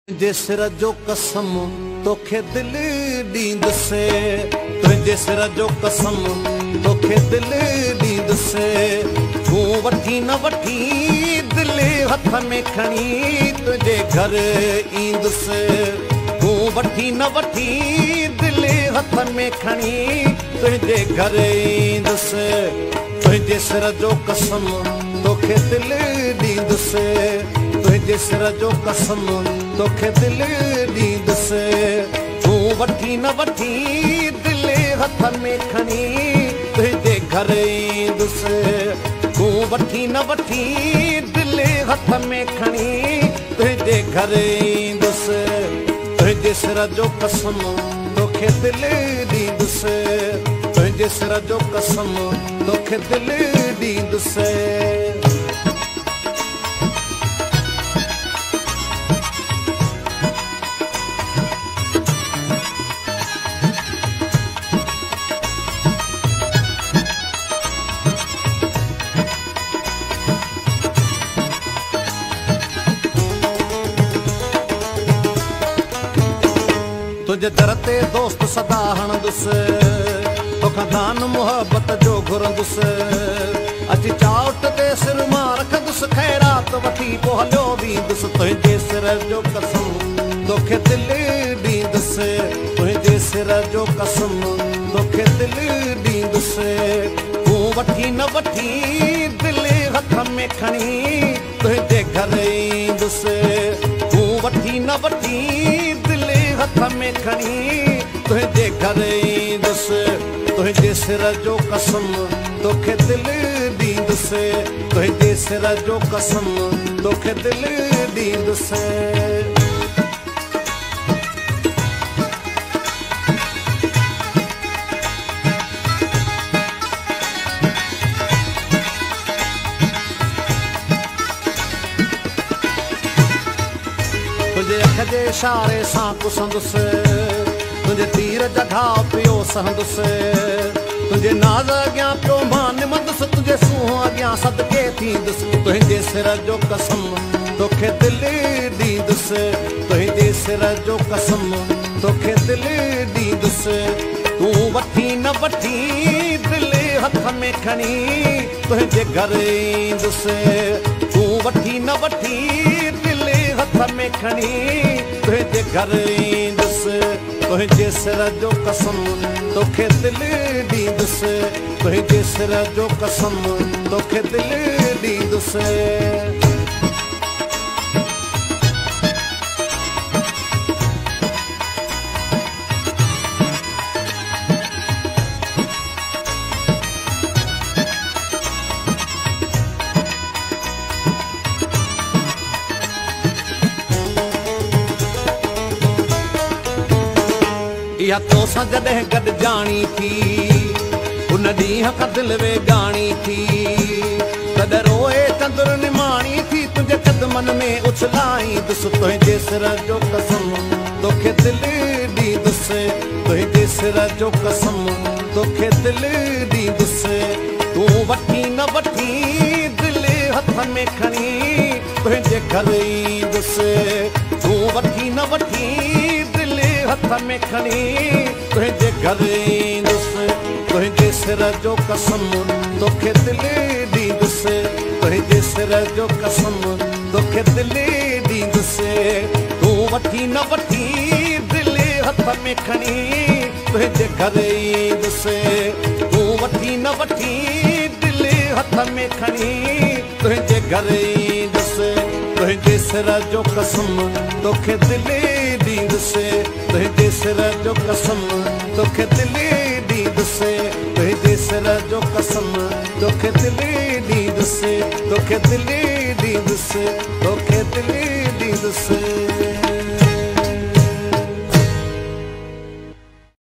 तुझे सिर जो कसम तोखे दिल ॾींद से, तुझे सिर जो कसम तोखे दिल ॾींद से। तूं वठी न वठी दिल हथ में खणी तुझे घर ईंद से। तूं वठी न वठी दिल हथ में खणी तुझे घर ईंद से। तुझे सिर जो कसम तोखे दिल ॾींद से, तुझे सिर जो कसम तोखे दिल ॾींद से। तूं वठी न वठी दिल हथ में खणी तुझे घर ईंद से। तूं वठी न वठी दिल हथ में खणी तुझे घर ईंद से। तुझे सिर जो कसम तोखे दिल ॾींद से, तुझे सिर जो कसम तोखे दिल ॾींद से। तुझे दर ते दोस्त सदा हणंदुसि, तोखां दान मुहबत जो घुरंदुसि। अची चावट ते सिर मां रखंदुसि, ख़ैरात वठी पोइ हलियो वेंदुसि। तुंहिंजे सिर जो कसम तोखे दिल ॾींदुसि, तुंहिंजे सिर जो कसम तोखे दिल ॾींदुसि। तूं वठी न वठी दिल हथ में खणी तुंहिंजे घर ईंदुसि। तूं वठी न वठी दिल हथ में खणी तुझे घर ईंदुसि। तुझे सिर जो कसम तोखे दिल ॾींदुसि, तुझे सिर जो कसम तोखे दिल ॾींदुसि। तुझे अख जे इशारे सां कुसंदुसि, तुझे तीर जा घाव पियो सहंदुसि। तुझे नाज़ अॻियां पियो मां निमंदुसि, तुझे सूंहुं अॻियां सदके थींदुसि। तुंहिंजे सिर जो कसम तोखे दिल ॾींदुसि, तुंहिंजे सिर जो कसम तोखे दिल ॾींदुसि। तूं वठी न वठी दिल हथ में खणी तुंहिंजे घर ईंदुसि। तूं वठी न वठी दिल हथ में खणी तुझे घर ईंदुसि। तुझे सिर जो कसम तोखे दिल ॾींदुसि, तुझे सिर जो कसम तोखे दिल ॾींदुसि। इहा तोसां जॾहिं गॾु जाणी थी, उन ॾींहं खां दिलि वेगाणी थी। तॾहिं रोए चंदुर निमाणी थी, तुंहिंजे कदमनि में उछलाईंदुसि। तुंहिंजे सिर जो कसम तोखे दिल ॾींदुसि, तुंहिंजे सिर जो कसम तोखे दिल ॾींदुसि। तूं वठी न वठी दिल हथ में खणी तुंहिंजे घर ईंदुसि। तूं वठी न वठी दिल हथ में खणी तुझे घर ईंदुसि। तुझे सिर जो कसम तोखे दिल ॾींदुसि, तुझे सिर जो कसम तोखे दिल ॾींदुसि। तूं वठी न वठी दिल हथ में खणी तुझे घर ईंदुसि। तूं वठी न वठी दिल हथ में खणी तुझे घर ईंदुसि। तुझे सिर जो कसम तोखे दिल ॾींदुसि, तुझे सिर जो कसम तोखे दिल ॾींदुसि। तुझे सिर जो कसम तोखे दिल ॾींदुसि, तोखे दिल ॾींदुसि, तोखे दिल ॾींदुसि।